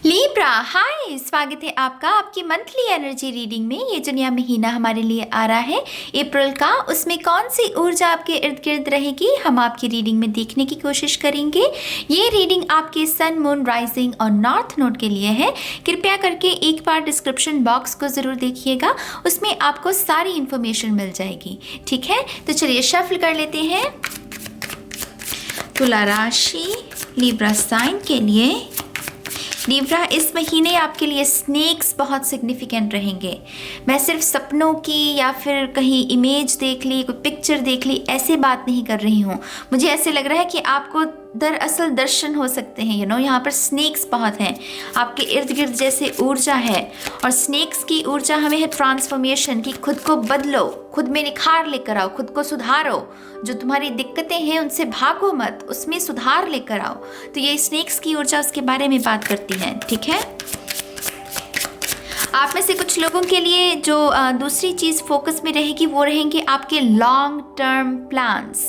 Libra, हाय, स्वागत है आपका आपकी मंथली एनर्जी रीडिंग में। ये जो नया महीना हमारे लिए आ रहा है अप्रैल का, उसमें कौन सी ऊर्जा आपके इर्द गिर्द रहेगी, हम आपकी रीडिंग में देखने की कोशिश करेंगे। ये रीडिंग आपके सन, मून, राइजिंग और नॉर्थ नोड के लिए है। कृपया करके एक बार डिस्क्रिप्शन बॉक्स को ज़रूर देखिएगा, उसमें आपको सारी इन्फॉर्मेशन मिल जाएगी। ठीक है, तो चलिए शफल कर लेते हैं। तुला राशि लीब्रा साइन के लिए। लीब्रा, इस महीने आपके लिए स्नेक्स बहुत सिग्निफिकेंट रहेंगे। मैं सिर्फ सपनों की या फिर कहीं इमेज देख ली, कोई पिक्चर देख ली, ऐसे बात नहीं कर रही हूँ। मुझे ऐसे लग रहा है कि आपको दरअसल दर्शन हो सकते हैं। यहाँ पर स्नेक्स बहुत हैं आपके इर्द गिर्द, जैसे ऊर्जा है। और स्नेक्स की ऊर्जा हमें है ट्रांसफॉर्मेशन की, खुद को बदलो, खुद में निखार लेकर आओ, खुद को सुधारो। जो तुम्हारी दिक्कतें हैं उनसे भागो मत, उसमें सुधार लेकर आओ। तो ये स्नेक्स की ऊर्जा उसके बारे में बात करती है। ठीक है, आप में से कुछ लोगों के लिए जो दूसरी चीज़ फोकस में रहेगी वो रहेंगे आपके लॉन्ग टर्म प्लान्स।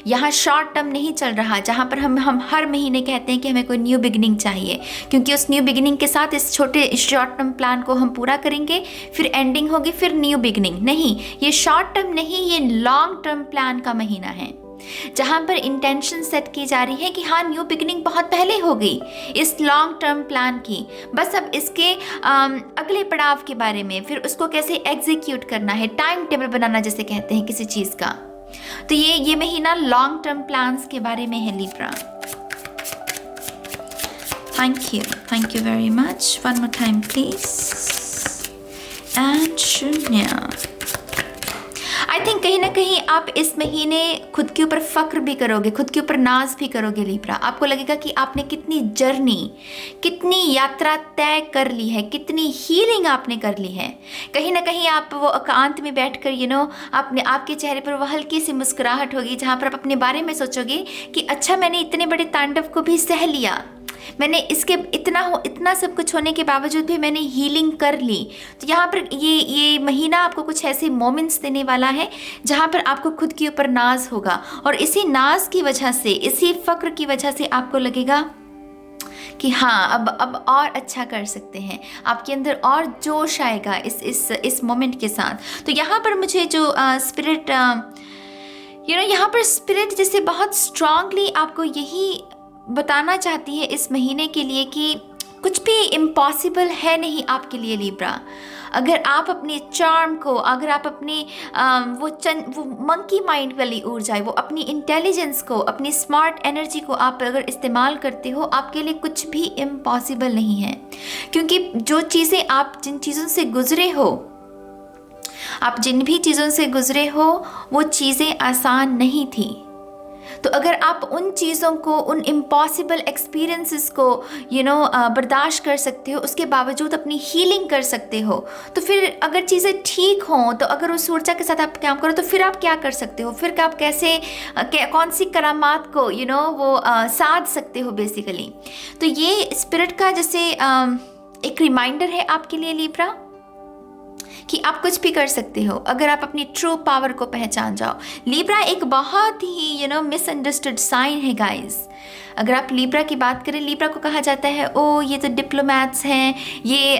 यहाँ शॉर्ट टर्म नहीं चल रहा, जहाँ पर हम हर महीने कहते हैं कि हमें कोई न्यू बिगिनिंग चाहिए, क्योंकि उस न्यू बिगिनिंग के साथ इस छोटे शॉर्ट टर्म प्लान को हम पूरा करेंगे, फिर एंडिंग होगी, फिर न्यू बिगिनिंग। नहीं, ये शॉर्ट टर्म नहीं, ये लॉन्ग टर्म प्लान का महीना है, जहाँ पर इंटेंशन सेट की जा रही है कि हाँ, न्यू बिगिनिंग बहुत पहले हो गई इस लॉन्ग टर्म प्लान की। बस अब इसके अगले पड़ाव के बारे में, फिर उसको कैसे एग्जीक्यूट करना है, टाइम टेबल बनाना जिसे कहते हैं किसी चीज़ का। तो ये महीना लॉन्ग टर्म प्लान्स के बारे में है Libra. Thank you very much. One more time please. And शून्य। आई थिंक कहीं ना कहीं आप इस महीने खुद के ऊपर फख्र भी करोगे, खुद के ऊपर नाज भी करोगे लीब्रा। आपको लगेगा कि आपने कितनी जर्नी, कितनी यात्रा तय कर ली है, कितनी हीलिंग आपने कर ली है। कहीं ना कहीं आप वो एकांत में बैठकर आपके चेहरे पर वो हल्की सी मुस्कुराहट होगी, जहाँ पर आप अपने बारे में सोचोगे कि अच्छा, मैंने इतने बड़े तांडव को भी सह लिया, मैंने इसके इतना सब कुछ होने के बावजूद भी मैंने हीलिंग कर ली। तो यहाँ पर ये महीना आपको कुछ ऐसे मोमेंट्स देने वाला है जहाँ पर आपको खुद के ऊपर नाज होगा, और इसी नाज की वजह से, इसी फक्र की वजह से आपको लगेगा कि हाँ, अब और अच्छा कर सकते हैं। आपके अंदर और जोश आएगा इस मोमेंट के साथ। तो यहाँ पर मुझे जो स्पिरिट यहाँ पर स्पिरिट जैसे बहुत स्ट्रांगली आपको यही बताना चाहती है इस महीने के लिए कि कुछ भी इम्पॉसिबल है नहीं आपके लिए लीब्रा। अगर आप अपने चार्म को, अगर आप अपनी वो मंकी माइंड वाली ऊर्जा है, वो अपनी इंटेलिजेंस को, अपनी स्मार्ट एनर्जी को आप अगर इस्तेमाल करते हो, आपके लिए कुछ भी इम्पॉसिबल नहीं है। क्योंकि जो चीज़ें आप जिन चीज़ों से गुजरे हो, आप जिन भी चीज़ों से गुजरे हो, वो चीज़ें आसान नहीं थी। तो अगर आप उन चीज़ों को, उन इम्पॉसिबल एक्सपीरियंसेस को बर्दाश्त कर सकते हो, उसके बावजूद अपनी हीलिंग कर सकते हो, तो फिर अगर चीज़ें ठीक हों, तो अगर उस ऊर्जा के साथ आप काम करो, तो फिर आप क्या कर सकते हो, फिर आप कैसे कौन सी करामात को साध सकते हो बेसिकली। तो ये स्पिरिट का जैसे एक रिमाइंडर है आपके लिए लीब्रा कि आप कुछ भी कर सकते हो अगर आप अपनी ट्रू पावर को पहचान जाओ। लीब्रा एक बहुत ही मिसअंडरस्टूड साइन है गाइस। अगर आप लीब्रा की बात करें, लीब्रा को कहा जाता है ओ ये तो डिप्लोमैट्स हैं, ये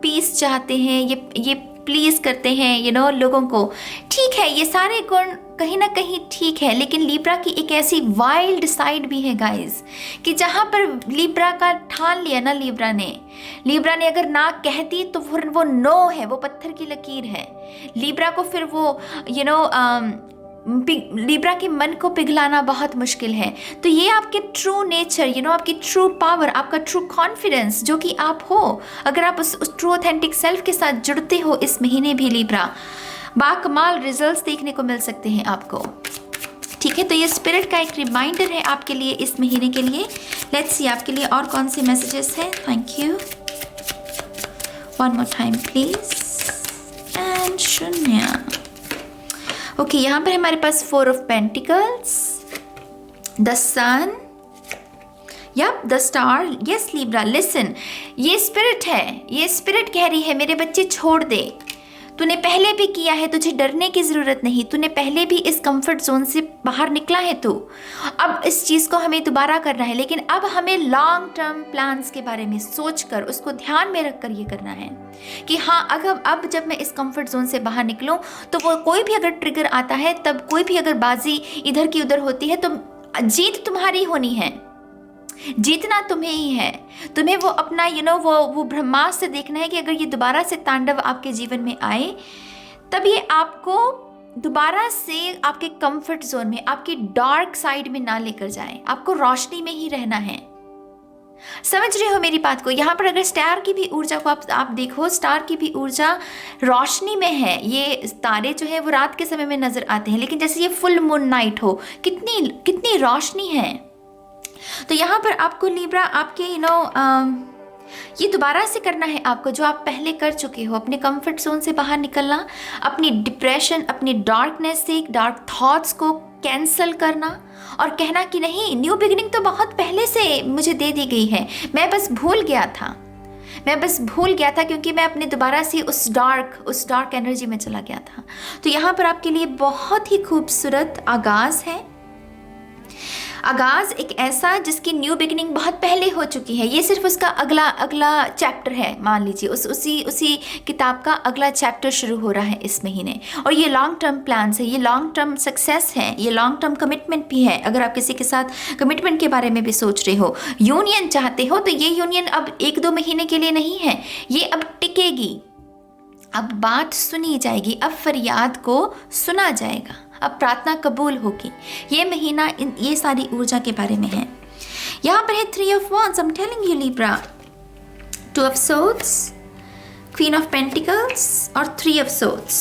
पीस चाहते हैं, ये प्लीज़ करते हैं लोगों को। ठीक है, ये सारे गुण कहीं ना कहीं ठीक है, लेकिन लीब्रा की एक ऐसी वाइल्ड साइड भी है गाइस कि जहाँ पर लीब्रा का ठान लिया ना, लीब्रा ने अगर ना कहती तो फिर वो नो है, वो पत्थर की लकीर है। लीब्रा को फिर वो लीब्रा के मन को पिघलाना बहुत मुश्किल है। तो ये आपके ट्रू नेचर, आपकी ट्रू पावर, आपका ट्रू कॉन्फिडेंस जो कि आप हो, अगर आप उस ट्रू ऑथेंटिक सेल्फ के साथ जुड़ते हो इस महीने भी लीब्रा, बाकमाल रिजल्ट्स देखने को मिल सकते हैं आपको। ठीक है, तो ये स्पिरिट का एक रिमाइंडर है आपके लिए इस महीने के लिए। लेट्स सी आपके लिए और कौन से मैसेजेस हैं। Thank you. One more time please. And शून्य। ओके, यहाँ पर हमारे पास 4 of pentacles, the sun, the star. Yes Libra, listen, ये स्पिरिट है, ये स्पिरिट कह रही है मेरे बच्चे छोड़ दे, तूने पहले भी किया है, तुझे डरने की ज़रूरत नहीं, तूने पहले भी इस कंफर्ट जोन से बाहर निकला है तू। अब इस चीज़ को हमें दोबारा करना है, लेकिन अब हमें लॉन्ग टर्म प्लान्स के बारे में सोचकर उसको ध्यान में रखकर ये करना है कि हाँ, अगर अब जब मैं इस कंफर्ट जोन से बाहर निकलूँ तो वो कोई भी अगर ट्रिगर आता है, तब कोई भी अगर बाजी इधर की उधर होती है तो जीत तुम्हारी होनी है, जीतना तुम्हें ही है। तुम्हें वो अपना वो ब्रह्मास्त्र देखना है कि अगर ये दोबारा से तांडव आपके जीवन में आए, तब ये आपको दोबारा से आपके कंफर्ट जोन में, आपकी डार्क साइड में ना लेकर जाए, आपको रोशनी में ही रहना है। समझ रहे हो मेरी बात को? यहाँ पर अगर स्टार की भी ऊर्जा को आप देखो, स्टार की भी ऊर्जा रोशनी में है। ये तारे जो है वो रात के समय में नजर आते हैं, लेकिन जैसे ये फुल मून नाइट हो, कितनी रोशनी है। तो यहाँ पर आपको लिब्रा आपके ये दोबारा से करना है आपको, जो आप पहले कर चुके हो, अपने कंफर्ट जोन से बाहर निकलना, अपनी डिप्रेशन, अपनी डार्कनेस से, डार्क थॉट्स को कैंसल करना और कहना कि नहीं, न्यू बिगिनिंग तो बहुत पहले से मुझे दे दी गई है, मैं बस भूल गया था क्योंकि मैं अपने दोबारा से उस डार्क एनर्जी में चला गया था। तो यहाँ पर आपके लिए बहुत ही खूबसूरत आगाज़ है। आगाज़ एक ऐसा जिसकी न्यू बिगिनिंग बहुत पहले हो चुकी है, ये सिर्फ उसका अगला चैप्टर है। मान लीजिए उसी किताब का अगला चैप्टर शुरू हो रहा है इस महीने, और ये लॉन्ग टर्म प्लान्स है, ये लॉन्ग टर्म सक्सेस है, ये लॉन्ग टर्म कमिटमेंट भी है। अगर आप किसी के साथ कमिटमेंट के बारे में भी सोच रहे हो, यूनियन चाहते हो, तो ये यूनियन अब 1-2 महीने के लिए नहीं है, ये अब टिकेगी, अब बात सुनी जाएगी, अब फरियाद को सुना जाएगा, अब प्रार्थना कबूल होगी। ये महीना ये सारी ऊर्जा के बारे में है। यहाँ पर है 3 of Wands, I'm telling you Libra, 2 of Swords, Queen of Pentacles और 3 of Swords।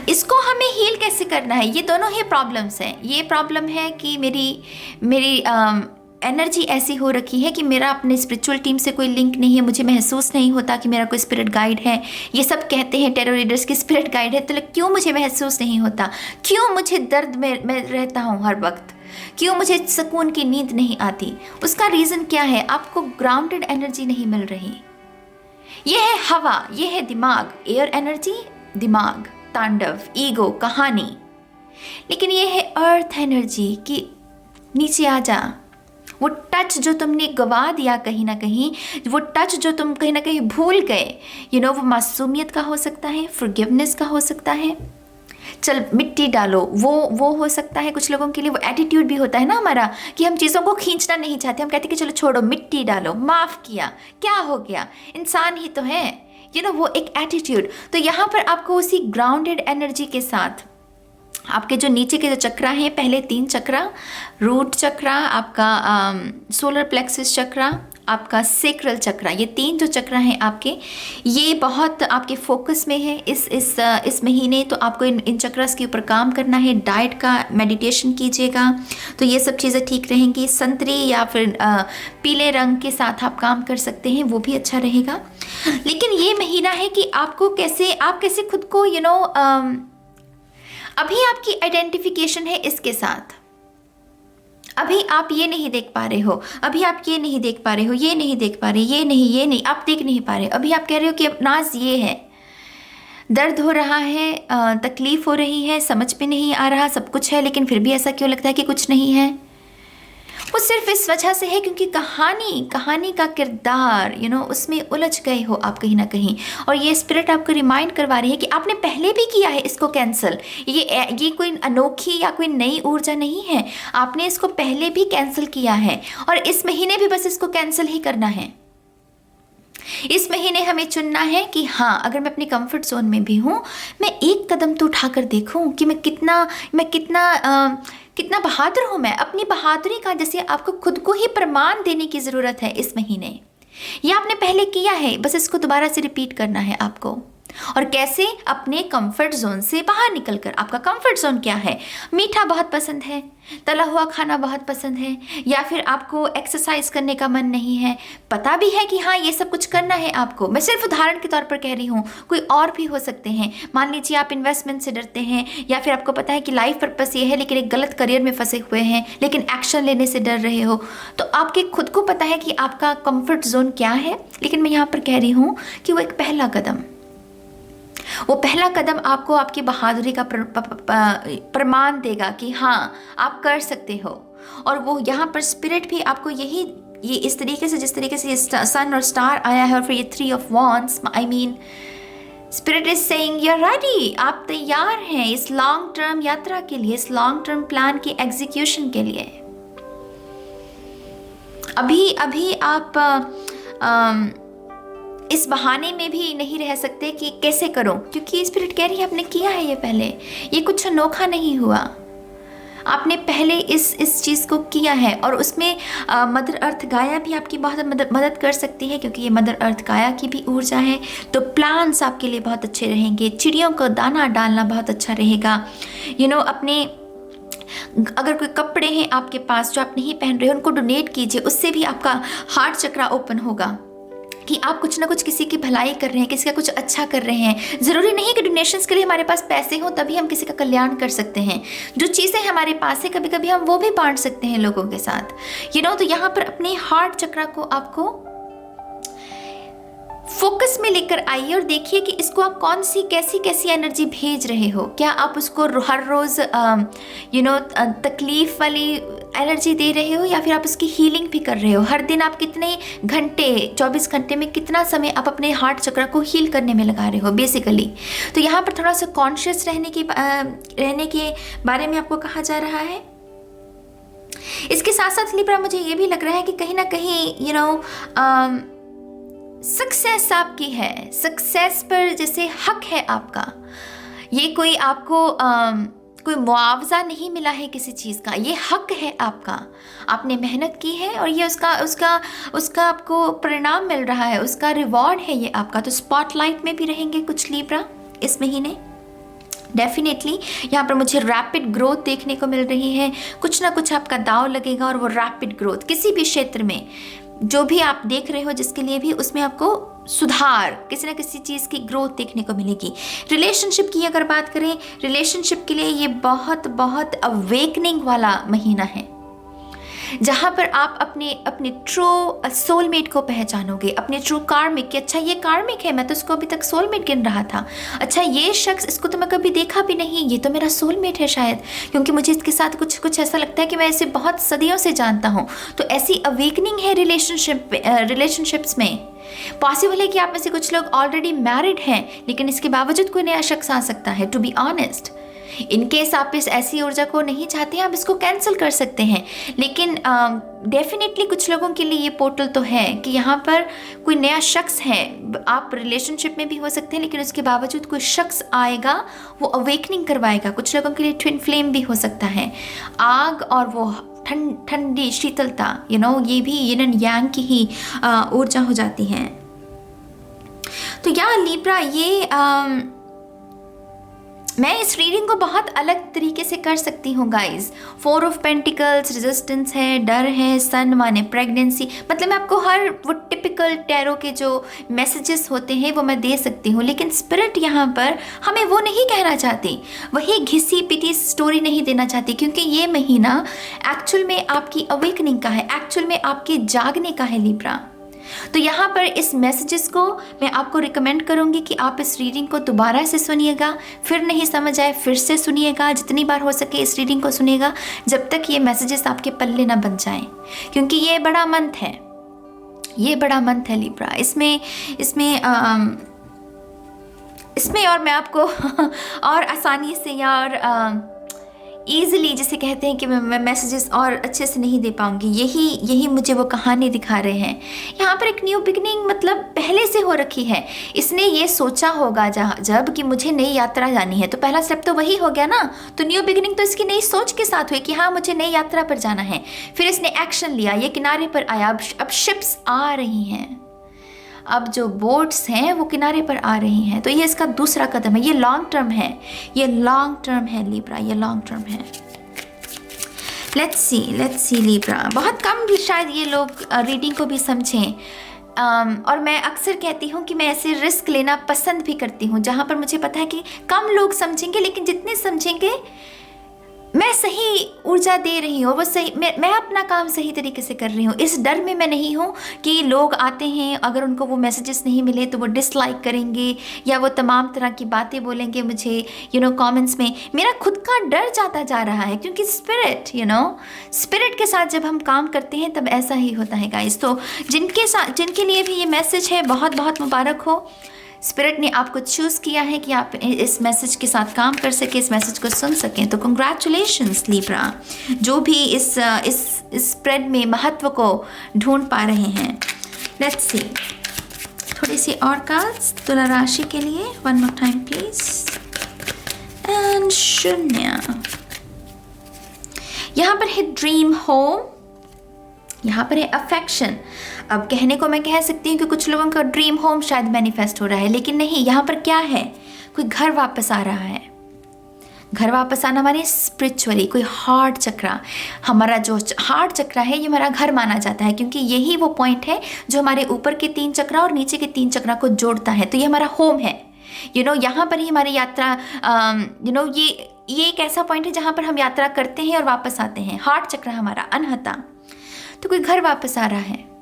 इसको हमें हील कैसे करना है? ये दोनों ही प्रॉब्लम्स हैं। ये प्रॉब्लम है कि मेरी एनर्जी ऐसी हो रखी है कि मेरा अपने स्पिरिचुअल टीम से कोई लिंक नहीं है, मुझे महसूस नहीं होता कि मेरा कोई स्पिरिट गाइड है। ये सब कहते हैं टेरो रीडर्स की स्पिरिट गाइड है, तो क्यों मुझे महसूस नहीं होता? क्यों मुझे दर्द में मैं रहता हूँ हर वक्त? क्यों मुझे सुकून की नींद नहीं आती? उसका रीज़न क्या है? आपको ग्राउंडेड एनर्जी नहीं मिल रही। ये है हवा, ये है दिमाग, एयर एनर्जी, दिमाग, तांडव, ईगो, कहानी। लेकिन ये है अर्थ एनर्जी कि नीचे आ जा। वो टच जो तुमने गवा दिया कहीं ना कहीं, वो टच जो तुम कहीं ना कहीं भूल गए, वो मासूमियत का हो सकता है, फॉरगिवनेस का हो सकता है, चल मिट्टी डालो, वो हो सकता है। कुछ लोगों के लिए वो एटीट्यूड भी होता है ना हमारा, कि हम चीज़ों को खींचना नहीं चाहते, हम कहते कि चलो छोड़ो, मिट्टी डालो, माफ़ किया, क्या हो गया, इंसान ही तो है, वो एक एटीट्यूड। तो यहाँ पर आपको उसी ग्राउंडेड एनर्जी के साथ आपके जो नीचे के जो चक्रा हैं, पहले 3 चक्रा, रूट चक्रा, आपका सोलर प्लेक्सस चक्रा, आपका सेक्रल चक्रा, ये 3 जो चक्रा हैं आपके, ये बहुत आपके फोकस में है इस महीने। तो आपको इन चक्रस के ऊपर काम करना है, डाइट का मेडिटेशन कीजिएगा, तो ये सब चीज़ें ठीक रहेंगी। संतरी या फिर पीले रंग के साथ आप काम कर सकते हैं, वो भी अच्छा रहेगा। लेकिन ये महीना है कि आप कैसे खुद को अभी आपकी आइडेंटिफिकेशन है इसके साथ, अभी आप ये नहीं देख पा रहे हो, अभी आप ये नहीं देख पा रहे हो, ये नहीं देख पा रहे, ये नहीं आप देख नहीं पा रहे। अभी आप कह रहे हो कि नाज ये है, दर्द हो रहा है, तकलीफ हो रही है, समझ में नहीं आ रहा, सब कुछ है, लेकिन फिर भी ऐसा क्यों लगता है कि कुछ नहीं है? वो सिर्फ इस वजह से है क्योंकि कहानी का किरदार उसमें उलझ गए हो आप कहीं ना कहीं, और ये स्पिरिट आपको रिमाइंड करवा रही है कि आपने पहले भी किया है इसको कैंसिल। ये कोई अनोखी या कोई नई ऊर्जा नहीं है, आपने इसको पहले भी कैंसिल किया है, और इस महीने भी बस इसको कैंसिल ही करना है। इस महीने हमें चुनना है कि हाँ, अगर मैं अपनी कंफर्ट जोन में भी हूँ, मैं एक कदम तो उठाकर देखूँ कि मैं कितना बहादुर हूँ। मैं अपनी बहादुरी का जैसे आपको खुद को ही प्रमाण देने की ज़रूरत है इस महीने। ये आपने पहले किया है, बस इसको दोबारा से रिपीट करना है आपको। और कैसे? अपने कंफर्ट जोन से बाहर निकलकर। आपका कंफर्ट जोन क्या है? मीठा बहुत पसंद है, तला हुआ खाना बहुत पसंद है, या फिर आपको एक्सरसाइज करने का मन नहीं है, पता भी है कि हाँ ये सब कुछ करना है आपको। मैं सिर्फ उदाहरण के तौर पर कह रही हूँ, कोई और भी हो सकते हैं। मान लीजिए आप इन्वेस्टमेंट से डरते हैं, या फिर आपको पता है कि लाइफ पर्पस ये है लेकिन एक गलत करियर में फंसे हुए हैं, लेकिन एक्शन लेने से डर रहे हो। तो आपके खुद को पता है कि आपका कंफर्ट जोन क्या है, लेकिन मैं यहाँ पर कह रही हूँ कि वो एक पहला कदम, वो पहला कदम आपको आपकी बहादुरी का प्रमाण देगा कि हाँ आप कर सकते हो। और वो यहाँ पर स्पिरिट भी आपको ये इस तरीके से, जिस तरीके से ये सन और स्टार आया है और फिर ये 3 of Wands, I mean spirit is saying you are ready, आप तैयार हैं इस लॉन्ग टर्म यात्रा के लिए, इस लॉन्ग टर्म प्लान की एग्जीक्यूशन के लिए। अभी आप इस बहाने में भी नहीं रह सकते कि कैसे करो, क्योंकि स्पिरिट कह रही है आपने किया है ये पहले, ये कुछ अनोखा नहीं हुआ, आपने पहले इस चीज़ को किया है। और उसमें मदर अर्थ गाया भी आपकी बहुत मदद कर सकती है, क्योंकि ये मदर अर्थ गाया की भी ऊर्जा है। तो प्लान्स आपके लिए बहुत अच्छे रहेंगे, चिड़ियों को दाना डालना बहुत अच्छा रहेगा। अपने अगर कोई कपड़े हैं आपके पास जो आप नहीं पहन रहे हो, उनको डोनेट कीजिए, उससे भी आपका हार्ट चक्रा ओपन होगा कि आप कुछ ना कुछ किसी की भलाई कर रहे हैं, किसी का कुछ अच्छा कर रहे हैं। ज़रूरी नहीं कि डोनेशंस के लिए हमारे पास पैसे हो तभी हम किसी का कल्याण कर सकते हैं। जो चीज़ें हमारे पास है कभी कभी हम वो भी बांट सकते हैं लोगों के साथ, तो यहाँ पर अपने हार्ट चक्रा को आपको फोकस में लेकर आइए और देखिए कि इसको आप कौन सी कैसी एनर्जी भेज रहे हो। क्या आप उसको हर रोज़ तकलीफ वाली एनर्जी दे रहे हो, या फिर आप उसकी हीलिंग भी कर रहे हो। हर दिन आप कितने घंटे, 24 घंटे में कितना समय आप अपने हार्ट चक्र को हील करने में लगा रहे हो बेसिकली। तो यहाँ पर थोड़ा सा कॉन्शियस रहने के बारे में आपको कहा जा रहा है। इसके साथ साथ लिब्रा मुझे ये भी लग रहा है कि कहीं ना कहीं सक्सेस आपकी है, सक्सेस पर जैसे हक है आपका। ये कोई आपको कोई मुआवजा नहीं मिला है किसी चीज़ का, ये हक है आपका, आपने मेहनत की है और ये उसका आपको परिणाम मिल रहा है, उसका रिवॉर्ड है ये आपका। तो स्पॉटलाइट में भी रहेंगे कुछ लिब्रा इस महीने डेफिनेटली। यहाँ पर मुझे रैपिड ग्रोथ देखने को मिल रही है, कुछ ना कुछ आपका दांव लगेगा और वो रैपिड ग्रोथ किसी भी क्षेत्र में जो भी आप देख रहे हो जिसके लिए भी, उसमें आपको सुधार, किसी न किसी चीज़ की ग्रोथ देखने को मिलेगी। रिलेशनशिप की अगर बात करें, रिलेशनशिप के लिए ये बहुत बहुत अवेकनिंग वाला महीना है, जहाँ पर आप अपने ट्रू सोलमेट को पहचानोगे, अपने ट्रू कार्मिक कि अच्छा ये कार्मिक है, मैं तो इसको अभी तक सोलमेट गिन रहा था, अच्छा ये शख्स, इसको तो मैं कभी देखा भी नहीं, ये तो मेरा सोलमेट है शायद, क्योंकि मुझे इसके साथ कुछ ऐसा लगता है कि मैं इसे बहुत सदियों से जानता हूँ। तो ऐसी अवेकनिंग है रिलेशनशिप्स में। पॉसिबल है कि आप में से कुछ लोग ऑलरेडी मैरिड हैं, लेकिन इसके बावजूद कोई नया शख्स आ सकता है। To be honest, in case आप इस ऐसी ऊर्जा को नहीं चाहते हैं, आप इसको कैंसिल कर सकते हैं। लेकिन डेफिनेटली कुछ लोगों के लिए ये पोर्टल तो है कि यहाँ पर कोई नया शख्स है। आप रिलेशनशिप में भी हो सकते हैं, लेकिन उसके बावजूद कोई शख्स आएगा, वो अवेकनिंग करवाएगा। कुछ लोगों के लिए ट्विन फ्लेम भी हो सकता है, आग और वो ठंडी शीतलता, ये भी यिन एंड यांग की ही ऊर्जा हो जाती है। तो यहाँ लिब्रा ये मैं इस रीडिंग को बहुत अलग तरीके से कर सकती हूँ गाइज। 4 ऑफ पेंटिकल्स, रेजिस्टेंस है, डर है, सन माने प्रेगनेंसी, मतलब मैं आपको हर वो टिपिकल टैरो के जो मैसेजेस होते हैं वो मैं दे सकती हूँ। लेकिन स्पिरिट यहाँ पर हमें वो नहीं कहना चाहती, वही घिसी पिटी स्टोरी नहीं देना चाहती, क्योंकि ये महीना एक्चुअल में आपकी अवेकनिंग का है, एक्चुअल में आपके जागने का है लिब्रा। तो यहाँ पर इस मैसेजेस को मैं आपको रिकमेंड करूँगी कि आप इस रीडिंग को दोबारा से सुनिएगा, फिर नहीं समझ आए फिर से सुनिएगा, जितनी बार हो सके इस रीडिंग को सुनिएगा जब तक ये मैसेजेस आपके पल्ले ना बन जाएं, क्योंकि ये बड़ा मंथ है, ये बड़ा मंथ है लिब्रा। इसमें और मैं आपको और आसानी से या और ईज़िली जिसे कहते हैं कि मैं मैसेजेस और अच्छे से नहीं दे पाऊँगी, यही मुझे वो कहानी दिखा रहे हैं। यहाँ पर एक न्यू बिगनिंग मतलब पहले से हो रखी है। इसने ये सोचा होगा जब कि मुझे नई यात्रा जानी है, तो पहला स्टेप तो वही हो गया ना। तो न्यू बिगनिंग तो इसकी नई सोच के साथ हुई कि हाँ मुझे नई यात्रा पर जाना है। फिर इसने एक्शन लिया, ये किनारे पर आया, अब शिप्स आ रही हैं, अब जो बोट्स हैं वो किनारे पर आ रही हैं। तो ये इसका दूसरा कदम है, ये लॉन्ग टर्म है, ये लॉन्ग टर्म है लिब्रा, ये लॉन्ग टर्म है। Let's see Libra. बहुत कम भी शायद ये लोग रीडिंग को भी समझें, और मैं अक्सर कहती हूँ कि मैं ऐसे रिस्क लेना पसंद भी करती हूँ जहाँ पर मुझे पता है कि कम लोग समझेंगे, लेकिन जितने समझेंगे मैं सही ऊर्जा दे रही हूँ, वो सही, मैं अपना काम सही तरीके से कर रही हूँ। इस डर में मैं नहीं हूँ कि लोग आते हैं, अगर उनको वो मैसेजेस नहीं मिले तो वो डिसलाइक करेंगे या वो तमाम तरह की बातें बोलेंगे मुझे कमेंट्स में। मेरा खुद का डर जाता जा रहा है, क्योंकि स्पिरिट के साथ जब हम काम करते हैं तब ऐसा ही होता है गाइस। तो जिनके लिए भी ये मैसेज है, बहुत बहुत मुबारक हो। स्पिरिट ने आपको चूज़ किया है कि आप इस मैसेज के साथ काम कर सकें, इस मैसेज को सुन सकें। तो कंग्रेचुलेशंस लिब्रा, जो भी इस स्प्रेड में महत्व को ढूंढ पा रहे हैं। लेट्स सी थोड़ी सी और कार्ड्स तुला राशि के लिए। One more time please. And शून्य, यहाँ पर है ड्रीम होम, यहाँ पर है अफेक्शन। अब कहने को मैं कह सकती हूँ कि कुछ लोगों का ड्रीम होम शायद मैनिफेस्ट हो रहा है, लेकिन नहीं, यहाँ पर क्या है, कोई घर वापस आ रहा है। घर वापस आना माने स्पिरिचुअली, कोई हार्ट चक्रा। हमारा जो हार्ट चक्रा है ये हमारा घर माना जाता है, क्योंकि यही वो पॉइंट है जो हमारे ऊपर के 3 चक्रा और नीचे के 3 चक्रा को जोड़ता है। तो ये हमारा होम है। यहाँ पर ही हमारी यात्रा, ये एक ऐसा पॉइंट है जहाँ पर हम यात्रा करते हैं और वापस आते हैं। हार्ट चक्रा हमारा अनहता। तो कोई घर वापस आ रहा है,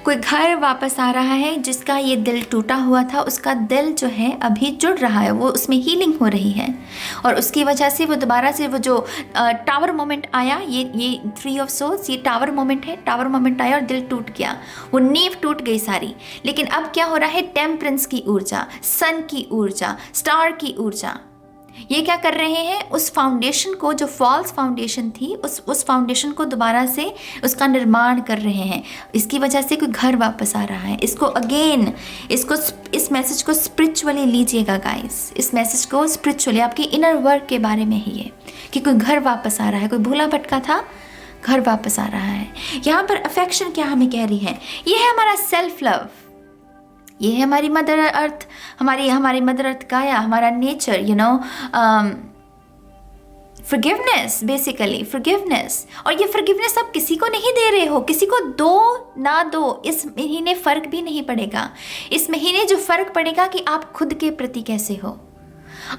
कोई घर वापस आ रहा है जिसका ये दिल टूटा हुआ था, उसका दिल जो है अभी जुड़ रहा है, वो उसमें हीलिंग हो रही है। और उसकी वजह से वो दोबारा से वो जो टावर मोमेंट आया, ये 3 ऑफ सोर्स, ये टावर मोमेंट है। टावर मोमेंट आया और दिल टूट गया, वो नींव टूट गई सारी। लेकिन अब क्या हो रहा है, टेम्परेंस की ऊर्जा, सन की ऊर्जा, स्टार की ऊर्जा, ये क्या कर रहे हैं, उस फाउंडेशन को, जो फॉल्स फाउंडेशन थी, उस फाउंडेशन को दोबारा से उसका निर्माण कर रहे हैं। इसकी वजह से कोई घर वापस आ रहा है। इस मैसेज को स्पिरिचुअली लीजिएगा गाइस। इस मैसेज को स्पिरिचुअली, आपके इनर वर्क के बारे में ही है कि कोई घर वापस आ रहा है, कोई भूला भटका था, घर वापस आ रहा है। यहाँ पर अफेक्शन क्या हमें कह रही है, ये है हमारा सेल्फ लव, ये है हमारी मदर अर्थ, हमारी मदर अर्थ गाया, हमारा नेचर, फॉरगिवनेस, बेसिकली फॉरगिवनेस। और ये फॉरगिवनेस आप किसी को नहीं दे रहे हो, किसी को दो ना दो, इस महीने फ़र्क भी नहीं पड़ेगा। इस महीने जो फ़र्क पड़ेगा कि आप खुद के प्रति कैसे हो,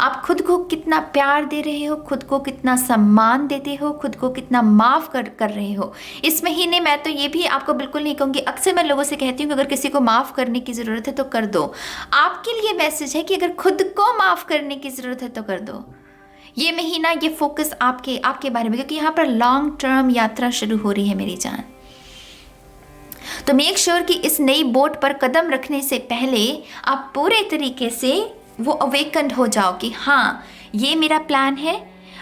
आप खुद को कितना प्यार दे रहे हो, खुद को कितना सम्मान देते हो, खुद को कितना माफ़ कर रहे हो। इस महीने मैं तो ये भी आपको बिल्कुल नहीं कहूँगी, अक्सर मैं लोगों से कहती हूँ कि अगर किसी को माफ़ करने की ज़रूरत है तो कर दो। आपके लिए मैसेज है कि अगर खुद को माफ़ करने की ज़रूरत है तो कर दो। ये महीना, ये फोकस आपके बारे में, क्योंकि यहाँ पर लॉन्ग टर्म यात्रा शुरू हो रही है मेरी जान। तो मेक श्योर कि इस नई बोट पर कदम रखने से पहले आप पूरे तरीके से वो अवेकन्ड हो जाओ कि हाँ, ये मेरा प्लान है।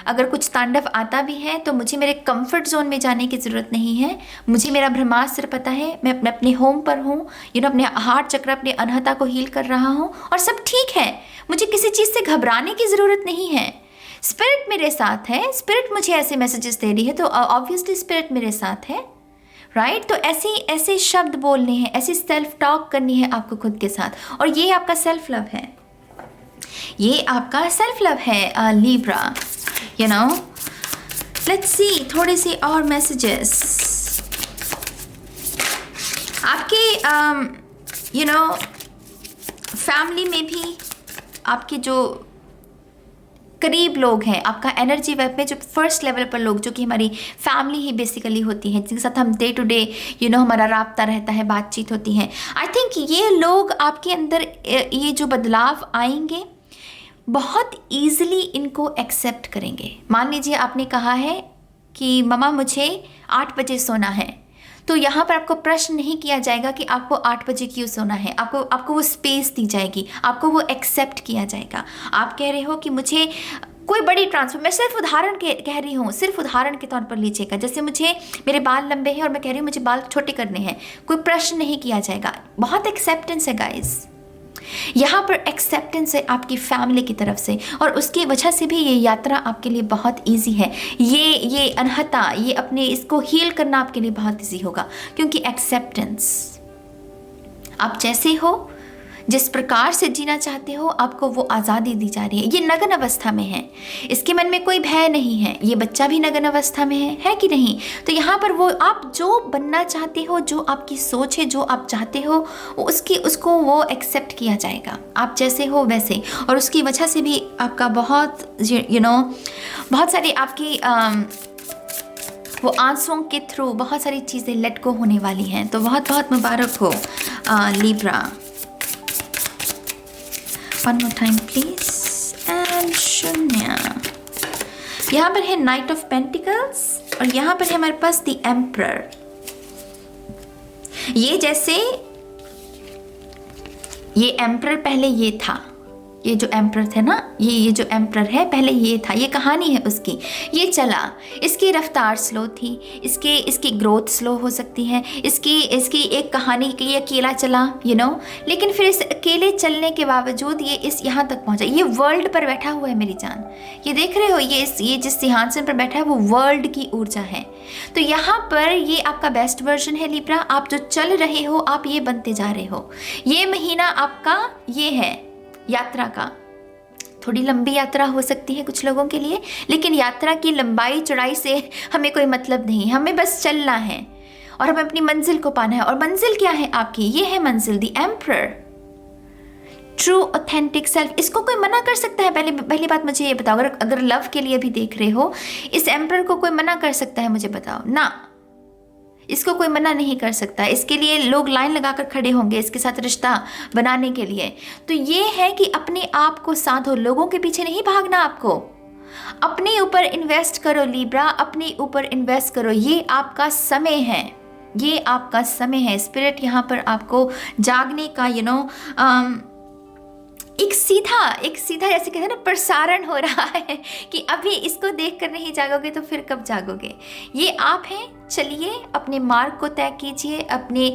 अगर कुछ तांडव आता भी है तो मुझे मेरे कंफर्ट जोन में जाने की ज़रूरत नहीं है। मुझे मेरा ब्रह्मास्त्र पता है, मैं अपने होम पर हूँ, अपने हार्ट चक्र, अपने अनहता को हील कर रहा हूँ और सब ठीक है। मुझे किसी चीज़ से घबराने की ज़रूरत नहीं है। स्पिरिट मेरे साथ है, स्पिरिट मुझे ऐसे मैसेजेस दे रही है, तो ऑब्वियसली स्पिरिट मेरे साथ है, राइट। तो ऐसे शब्द बोलने हैं, ऐसी सेल्फ टॉक करनी है आपको खुद के साथ। और ये आपका सेल्फ लव है, ये आपका सेल्फ लव है लिब्रा। लेट्स सी थोड़े से और मैसेजेस आपके फैमिली में भी, आपके जो करीब लोग हैं, आपका एनर्जी वेब में जो फर्स्ट लेवल पर लोग, जो कि हमारी फैमिली ही बेसिकली होती है, जिनके साथ हम डे टू डे हमारा राब्ता रहता है, बातचीत होती है। आई थिंक ये लोग आपके अंदर ये जो बदलाव आएंगे बहुत ईजिली इनको एक्सेप्ट करेंगे। मान लीजिए आपने कहा है कि मम्मा मुझे 8 बजे सोना है, तो यहाँ पर आपको प्रश्न नहीं किया जाएगा कि आपको 8 बजे क्यों सोना है। आपको वो स्पेस दी जाएगी, आपको वो एक्सेप्ट किया जाएगा। आप कह रहे हो कि मुझे कोई बड़ी ट्रांसफर, मैं सिर्फ उदाहरण कह रही हूँ, सिर्फ उदाहरण के तौर पर लीजिएगा। जैसे मेरे बाल लंबे हैं और मैं कह रही हूँ मुझे बाल छोटे करने हैं, कोई प्रश्न नहीं किया जाएगा। बहुत एक्सेप्टेंस है गाइस, यहाँ पर एक्सेप्टेंस है आपकी फैमिली की तरफ से, और उसकी वजह से भी ये यात्रा आपके लिए बहुत इजी है। ये अनहता, ये अपने इसको हील करना आपके लिए बहुत इजी होगा, क्योंकि एक्सेप्टेंस, आप जैसे हो जिस प्रकार से जीना चाहते हो आपको वो आज़ादी दी जा रही है। ये नग्न अवस्था में है, इसके मन में कोई भय नहीं है, ये बच्चा भी नग्न अवस्था में है कि नहीं। तो यहाँ पर वो आप जो बनना चाहते हो, जो आपकी सोच है, जो आप चाहते हो, उसको वो एक्सेप्ट किया जाएगा, आप जैसे हो वैसे। और उसकी वजह से भी आपका बहुत बहुत सारी आपकी वो आंसुओं के थ्रू बहुत सारी चीज़ें लेट गो होने वाली हैं। तो बहुत बहुत मुबारक हो Libra. One more time please. And शून्य। यहाँ पर है नाइट ऑफ पेंटिकल्स और यहाँ पर है हमारे पास द एम्परर। ये जैसे ये एम्परर पहले ये था, ये जो एम्परर थे ना, ये जो एम्परर है पहले ये था, ये कहानी है उसकी। ये चला, इसकी रफ्तार स्लो थी, इसकी ग्रोथ स्लो हो सकती है, इसकी एक कहानी कि ये अकेला चला लेकिन फिर इस अकेले चलने के बावजूद ये इस यहाँ तक पहुँचा। ये वर्ल्ड पर बैठा हुआ है मेरी जान, ये देख रहे हो, ये जिस सिंहासन पर बैठा है वो वर्ल्ड की ऊर्जा है। तो यहाँ पर ये आपका बेस्ट वर्जन है लिब्रा। आप जो चल रहे हो आप ये बनते जा रहे हो। ये महीना आपका ये है यात्रा का। थोड़ी लंबी यात्रा हो सकती है कुछ लोगों के लिए, लेकिन यात्रा की लंबाई चौड़ाई से हमें कोई मतलब नहीं, हमें बस चलना है और हमें अपनी मंजिल को पाना है। और मंजिल क्या है आपकी? ये है मंजिल, the emperor, true authentic self. इसको कोई मना कर सकता है? पहली बात मुझे ये बताओ, अगर लव के लिए भी देख रहे हो, इस एम्परर को कोई मना कर सकता है? मुझे बताओ ना, इसको कोई मना नहीं कर सकता। इसके लिए लोग लाइन लगाकर खड़े होंगे इसके साथ रिश्ता बनाने के लिए। तो ये है कि अपने आप को साधो, लोगों के पीछे नहीं भागना आपको। अपने ऊपर इन्वेस्ट करो लिब्रा, अपने ऊपर इन्वेस्ट करो। ये आपका समय है, ये आपका समय है। स्पिरिट यहाँ पर आपको जागने का एक सीधा जैसे कहते हैं ना, प्रसारण हो रहा है कि अभी इसको देख कर नहीं जागोगे तो फिर कब जागोगे। ये आप हैं, चलिए अपने मार्ग को तय कीजिए। अपने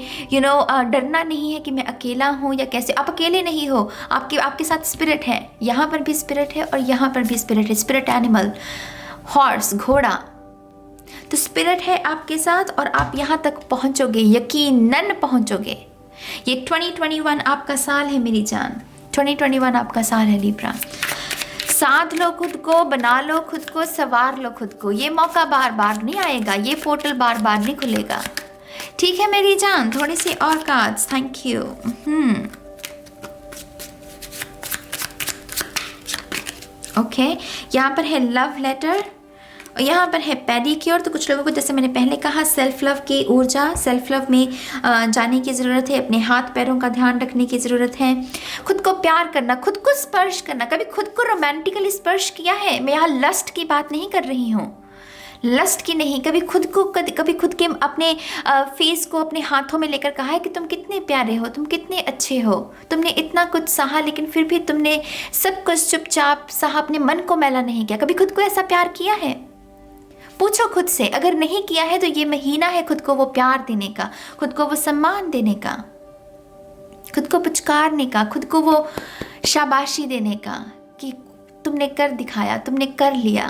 डरना नहीं है कि मैं अकेला हूँ या कैसे। आप अकेले नहीं हो, आपके साथ स्पिरिट है। यहाँ पर भी स्पिरिट है और यहाँ पर भी स्पिरिट है। स्पिरिट एनिमल, हॉर्स, घोड़ा, तो स्पिरिट है आपके साथ और आप यहाँ तक पहुँचोगे, यकीनन पहुँचोगे। ये 2021 आपका साल है मेरी जान, 2021 आपका साल है लिब्रा। साध लो खुद को, बना लो खुद को, सवार लो खुद को। ये मौका बार बार नहीं आएगा, ये पोर्टल बार बार नहीं खुलेगा। ठीक है मेरी जान, थोड़ी सी और कार्ड्स, थैंक यू। ओके, यहाँ पर है लव लेटर और यहाँ पर है पेडिक्योर। तो कुछ लोगों को, जैसे मैंने पहले कहा, सेल्फ लव की ऊर्जा, सेल्फ लव में जाने की ज़रूरत है। अपने हाथ पैरों का ध्यान रखने की ज़रूरत है। खुद को प्यार करना, खुद को स्पर्श करना। कभी खुद को रोमांटिकली स्पर्श किया है? मैं यहाँ लस्ट की बात नहीं कर रही हूँ, लस्ट की नहीं। कभी खुद के अपने फेस को अपने हाथों में लेकर कहा है कि तुम कितने प्यारे हो, तुम कितने अच्छे हो, तुमने इतना कुछ सहा लेकिन फिर भी तुमने सब कुछ चुपचाप सहा, अपने मन को मैला नहीं किया। कभी खुद को ऐसा प्यार किया है? पूछो खुद से। अगर नहीं किया है तो ये महीना है खुद को वो प्यार देने का, खुद को वो सम्मान देने का, खुद को पुचकारने का, खुद को वो शाबाशी देने का कि तुमने कर दिखाया, तुमने कर लिया,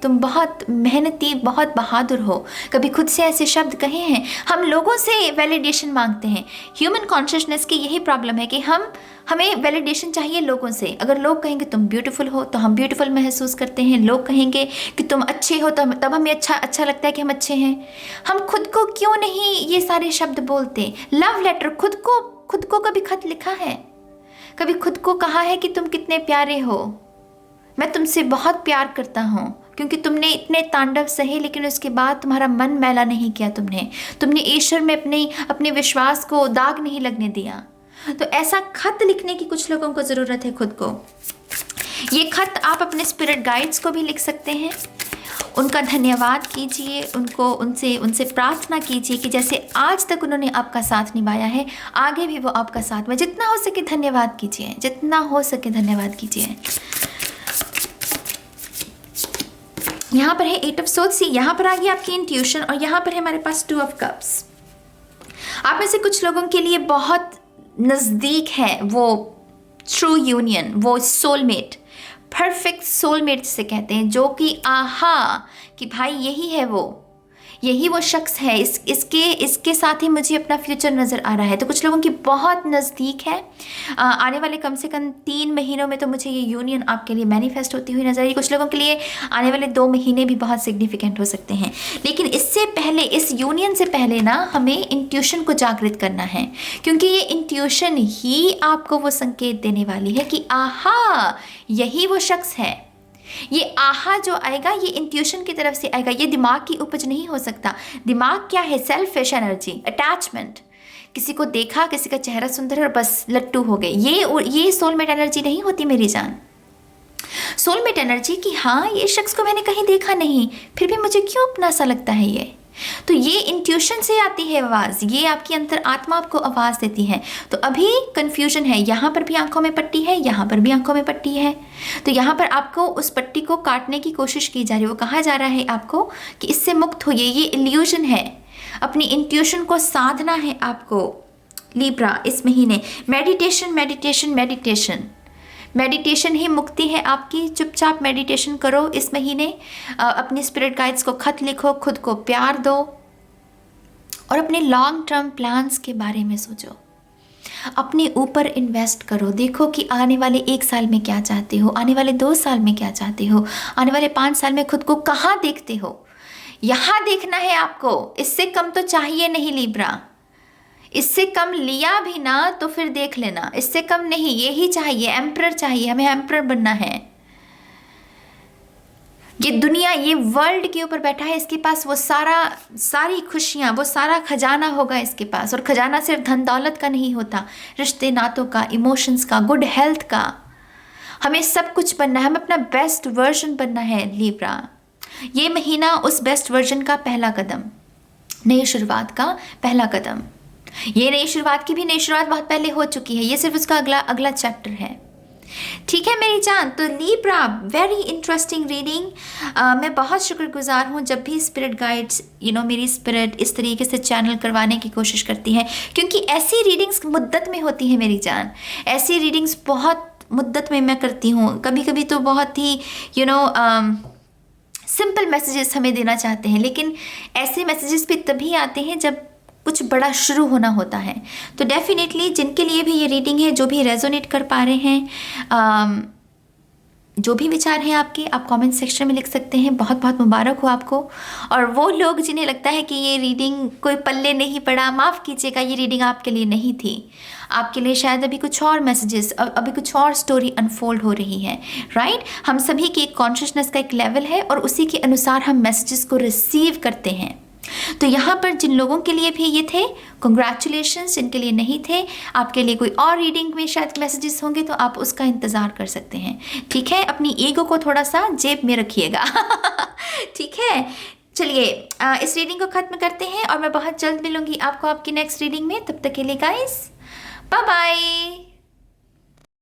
तुम बहुत मेहनती, बहुत बहादुर हो। कभी खुद से ऐसे शब्द कहे हैं? हम लोगों से वैलिडेशन मांगते हैं। ह्यूमन कॉन्शियसनेस की यही प्रॉब्लम है कि हमें वैलिडेशन चाहिए लोगों से। अगर लोग कहेंगे तुम ब्यूटीफुल हो तो हम ब्यूटीफुल महसूस करते हैं। लोग कहेंगे कि तुम अच्छे हो तो तब हमें अच्छा लगता है कि हम अच्छे हैं। हम खुद को क्यों नहीं ये सारे शब्द बोलते? लव लेटर, खुद को कभी खत लिखा है? कभी खुद को कहा है कि तुम कितने प्यारे हो, मैं तुमसे बहुत प्यार करता हूँ, क्योंकि तुमने इतने तांडव सहे लेकिन उसके बाद तुम्हारा मन मैला नहीं किया। तुमने ईश्वर में अपने विश्वास को दाग नहीं लगने दिया। तो ऐसा खत लिखने की कुछ लोगों को ज़रूरत है खुद को। ये खत आप अपने स्पिरिट गाइड्स को भी लिख सकते हैं। उनका धन्यवाद कीजिए, उनसे प्रार्थना कीजिए कि जैसे आज तक उन्होंने आपका साथ निभाया है, आगे भी वो आपका साथ में। जितना हो सके धन्यवाद कीजिए, जितना हो सके धन्यवाद कीजिए। यहाँ पर है 8 ऑफ सोर्ड्स। यहाँ पर आ गई आपकी इंट्यूशन और यहाँ पर है हमारे पास 2 ऑफ कप्स। आप में से कुछ लोगों के लिए बहुत नज़दीक है वो ट्रू यूनियन, वो सोलमेट, परफेक्ट सोलमेट जिसे कहते हैं, जो कि आहा कि भाई यही है वो, यही वो शख्स है, इसके साथ ही मुझे अपना फ्यूचर नज़र आ रहा है। तो कुछ लोगों की बहुत नज़दीक है। आने वाले कम से कम 3 महीनों में तो मुझे ये यूनियन आपके लिए मैनिफेस्ट होती हुई नजर आ रही है। कुछ लोगों के लिए आने वाले 2 महीने भी बहुत सिग्निफिकेंट हो सकते हैं। लेकिन इससे पहले, इस यूनियन से पहले ना, हमें इंट्यूशन को जागृत करना है, क्योंकि ये इंट्यूशन ही आपको वो संकेत देने वाली है कि आहा, यही वो शख्स है। ये आहा जो आएगा, ये इंट्यूशन की तरफ से आएगा, ये दिमाग की उपज नहीं हो सकता। दिमाग क्या है? Selfish energy, attachment. किसी को देखा, किसी का चेहरा सुंदर है और बस लट्टू हो गए। ये सोलमेट एनर्जी नहीं होती मेरी जान। सोलमेट एनर्जी कि हाँ, ये शख्स को मैंने कहीं देखा नहीं, फिर भी मुझे क्यों अपना सा लगता है ये। तो ये इंट्यूशन से आती है आवाज़, ये आपकी अंतर आत्मा आपको आवाज़ देती है। तो अभी कन्फ्यूजन है, यहाँ पर भी आंखों में पट्टी है, यहाँ पर भी आंखों में पट्टी है। तो यहाँ पर आपको उस पट्टी को काटने की कोशिश की जा रही है। वो कहा जा रहा है आपको कि इससे मुक्त होइए, ये इल्यूजन है। अपनी इंट्यूशन को साधना है आपको लीब्रा इस महीने। मेडिटेशन मेडिटेशन मेडिटेशन मेडिटेशन ही मुक्ति है आपकी। चुपचाप मेडिटेशन करो इस महीने। अपनी स्पिरिट गाइड्स को खत लिखो, खुद को प्यार दो और अपने लॉन्ग टर्म प्लान्स के बारे में सोचो। अपने ऊपर इन्वेस्ट करो। देखो कि आने वाले 1 साल में क्या चाहते हो, आने वाले 2 साल में क्या चाहते हो, आने वाले 5 साल में खुद को कहाँ देखते हो। यहाँ देखना है आपको, इससे कम तो चाहिए नहीं लीब्रा। इससे कम लिया भी ना तो फिर देख लेना, इससे कम नहीं, यही चाहिए। एम्परर चाहिए, हमें एम्परर बनना है। ये दुनिया, ये वर्ल्ड के ऊपर बैठा है, इसके पास वो सारी खुशियाँ, वो सारा खजाना होगा इसके पास। और खजाना सिर्फ धन दौलत का नहीं होता, रिश्ते नातों का, इमोशंस का, गुड हेल्थ का। हमें सब कुछ बनना है, हमें अपना बेस्ट वर्जन बनना है लीब्रा। ये महीना उस बेस्ट वर्जन का पहला कदम, नई शुरुआत का पहला कदम। ये नई शुरुआत की भी नई शुरुआत बहुत पहले हो चुकी है, ये सिर्फ उसका अगला चैप्टर है। ठीक है मेरी जान। तो लीब्रा, वेरी इंटरेस्टिंग रीडिंग। मैं बहुत शुक्रगुजार हूँ जब भी स्पिरिट गाइड्स मेरी स्पिरिट इस तरीके से चैनल करवाने की कोशिश करती हैं, क्योंकि ऐसी रीडिंग्स मुद्दत में होती है मेरी जान। ऐसी रीडिंग्स बहुत मुद्दत में मैं करती हूँ। कभी कभी तो बहुत ही सिंपल मैसेजेस हमें देना चाहते हैं, लेकिन ऐसे मैसेजेस भी तभी आते हैं जब कुछ बड़ा शुरू होना होता है। तो डेफिनेटली जिनके लिए भी ये रीडिंग है, जो भी रेजोनेट कर पा रहे हैं, जो भी विचार हैं आपके, आप कमेंट सेक्शन में लिख सकते हैं। बहुत बहुत मुबारक हो आपको। और वो लोग जिन्हें लगता है कि ये रीडिंग कोई पल्ले नहीं पड़ा, माफ़ कीजिएगा, ये रीडिंग आपके लिए नहीं थी। आपके लिए शायद अभी कुछ और मैसेजेस, अभी कुछ और स्टोरी अनफोल्ड हो रही है, राइट। हम सभी की एक कॉन्शियसनेस का एक लेवल है और उसी के अनुसार हम मैसेजेस को रिसीव करते हैं। तो यहाँ पर जिन लोगों के लिए भी ये थे, कंग्रेचुलेशंस। जिनके लिए नहीं थे, आपके लिए कोई और रीडिंग में शायद मैसेजेस होंगे, तो आप उसका इंतज़ार कर सकते हैं। ठीक है, अपनी ईगो को थोड़ा सा जेब में रखिएगा। ठीक है, चलिए इस रीडिंग को ख़त्म करते हैं और मैं बहुत जल्द मिलूंगी आपको आपकी नेक्स्ट रीडिंग में। तब तक के लिए गाइस, बाय बाय।